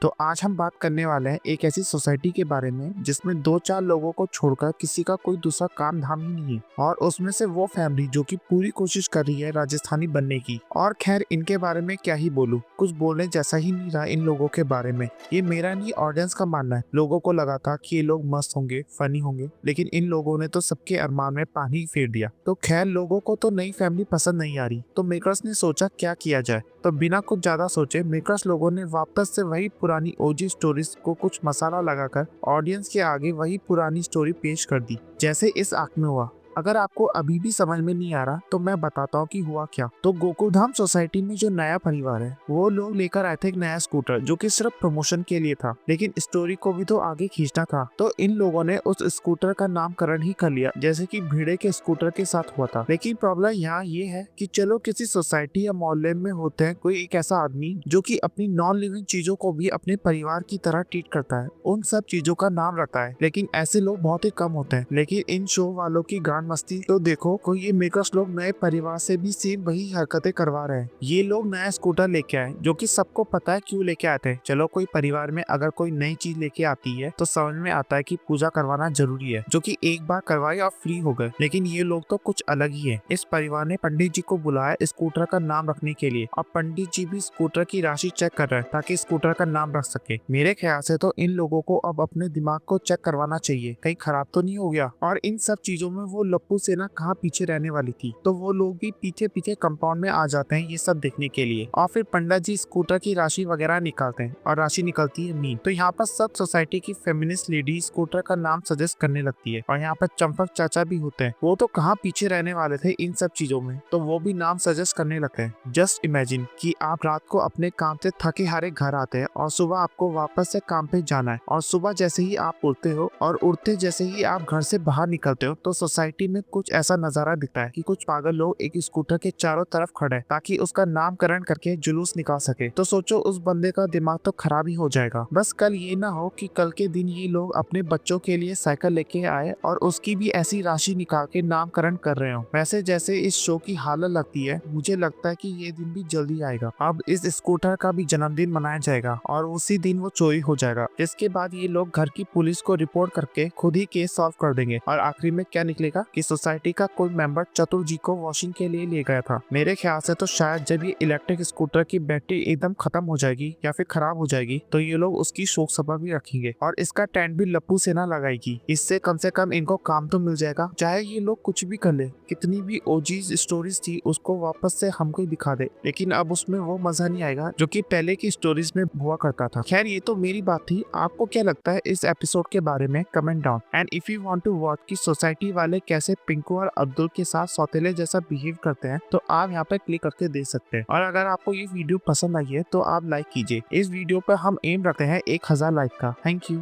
तो आज हम बात करने वाले हैं एक ऐसी सोसाइटी के बारे में जिसमें दो चार लोगों को छोड़कर किसी का कोई दूसरा काम धाम ही नहीं है और उसमें से वो फैमिली जो कि पूरी कोशिश कर रही है राजस्थानी बनने की। और खैर इनके बारे में क्या ही बोलूं, कुछ बोलने जैसा ही नहीं रहा इन लोगों के बारे में। ये मेरा नहीं ऑडियंस का मानना है। लोगों को लगा था कि ये लोग मस्त होंगे, फनी होंगे, लेकिन इन लोगों ने तो सबके अरमान में पानी फेर दिया। तो खैर लोगों को तो नई फैमिली पसंद नहीं आ रही, तो मेकर्स ने सोचा क्या किया जाए। तो बिना कुछ ज्यादा सोचे मेकर्स लोगों ने वापस से वही पुरानी ओजी स्टोरीज को कुछ मसाला लगाकर ऑडियंस के आगे वही पुरानी स्टोरी पेश कर दी, जैसे इस आंख में हुआ। अगर आपको अभी भी समझ में नहीं आ रहा तो मैं बताता हूँ कि हुआ क्या। तो गोकुलधाम सोसाइटी में जो नया परिवार है वो लोग लेकर आए थे एक नया स्कूटर जो कि सिर्फ प्रमोशन के लिए था, लेकिन स्टोरी को भी तो आगे खींचना था। तो इन लोगों ने उस स्कूटर का नामकरण ही कर लिया जैसे कि भिड़े के स्कूटर के साथ हुआ था। लेकिन प्रॉब्लम यहाँ ये है कि चलो किसी सोसाइटी या मोहल्ले में होते हैं कोई एक ऐसा आदमी जो कि अपनी नॉन लिविंग चीजों को भी अपने परिवार की तरह ट्रीट करता है, उन सब चीजों का नाम रखता है, लेकिन ऐसे लोग बहुत ही कम होते हैं। लेकिन इन शो वालों की गांड मस्ती तो देखो, कोई ये मेकर्स लोग नए परिवार से भी सेम वही हरकतें करवा रहे हैं। ये लोग नया स्कूटर लेके आए जो कि सबको पता है क्यों लेके आते हैं। चलो कोई परिवार में अगर कोई नई चीज लेके आती है तो समझ में आता है कि पूजा करवाना जरूरी है, जो कि एक बार करवाई और फ्री हो गए। लेकिन ये लोग तो कुछ अलग ही है। इस परिवार ने पंडित जी को बुलाया स्कूटर का नाम रखने के लिए, और पंडित जी भी स्कूटर की राशि चेक कर रहे हैं ताकि स्कूटर का नाम रख सके। मेरे ख्याल से तो इन लोगों को अब अपने दिमाग को चेक करवाना चाहिए, कहीं खराब तो नहीं हो गया। और इन सब चीजों में वो लप्पू सेना कहाँ पीछे रहने वाली थी। तो वो लोग भी पीछे पीछे कंपाउंड में आ जाते हैं ये सब देखने के लिए, और फिर पंडित जी स्कूटर की राशि वगैरह निकालते हैं और राशि निकलती है मीन। तो यहाँ पर सब सोसाइटी की फेमिनिस्ट लेडी स्कूटर का नाम सजेस्ट करने लगती है, और यहाँ पर चंपक चाचा भी होते हैं। वो तो कहाँ पीछे रहने वाले थे इन सब चीजों में, तो वो भी नाम सजेस्ट करने लगते हैं। जस्ट इमेजिन कि आप रात को अपने काम से थके हारे घर आते हैं और सुबह आपको वापस से काम पे जाना है, और सुबह जैसे ही आप उठते हो और उठते जैसे ही आप घर से बाहर निकलते हो तो सोसाइटी में कुछ ऐसा नजारा दिखता है कि कुछ पागल लोग एक स्कूटर के चारों तरफ खड़े हैं ताकि उसका नामकरण करके जुलूस निकाल सके। तो सोचो उस बंदे का दिमाग तो खराब ही हो जाएगा। बस कल ये ना हो कि कल के दिन ये लोग अपने बच्चों के लिए साइकिल लेके आए और उसकी भी ऐसी राशि निकाल के नामकरण कर रहे हो। वैसे जैसे इस शो की हालत लगती है, मुझे लगता है कि ये दिन भी जल्दी आएगा। अब इस स्कूटर का भी जन्मदिन मनाया जाएगा और उसी दिन वो चोरी हो जाएगा, जिसके बाद ये लोग घर की पुलिस को रिपोर्ट करके खुद ही केस सॉल्व कर देंगे। और आखिरी में क्या निकलेगा कि सोसाइटी का कोई मेंबर चतुर जी को वॉशिंग के लिए ले गया था। मेरे ख्याल से तो शायद जब ये इलेक्ट्रिक स्कूटर की बैटरी एकदम खत्म हो जाएगी या फिर खराब हो जाएगी तो ये लोग उसकी शोक सभा भी रखेंगे और इसका टेंट भी लप्पू सेना लगाएगी। इससे कम से कम इनको काम तो मिल जाएगा, चाहे ये लोग कुछ भी कर ले। कितनी भी ओजीज स्टोरीज थी उसको वापस से हमको ही दिखा दे, लेकिन अब उसमें वो मजा नहीं आएगा जो कि पहले की स्टोरीज में हुआ करता था। खैर ये तो मेरी बात थी, आपको क्या लगता है इस एपिसोड के बारे में? Comment down. And if you want to watch कि सोसाइटी वाले कैसे पिंकू और अब्दुल के साथ सौतेले जैसा बिहेव करते हैं तो आप यहाँ पे क्लिक करके देख सकते हैं। और अगर आपको ये वीडियो पसंद आई है तो आप लाइक कीजिए। इस वीडियो पर हम एम रखते हैं 1000 लाइक का। Thank you.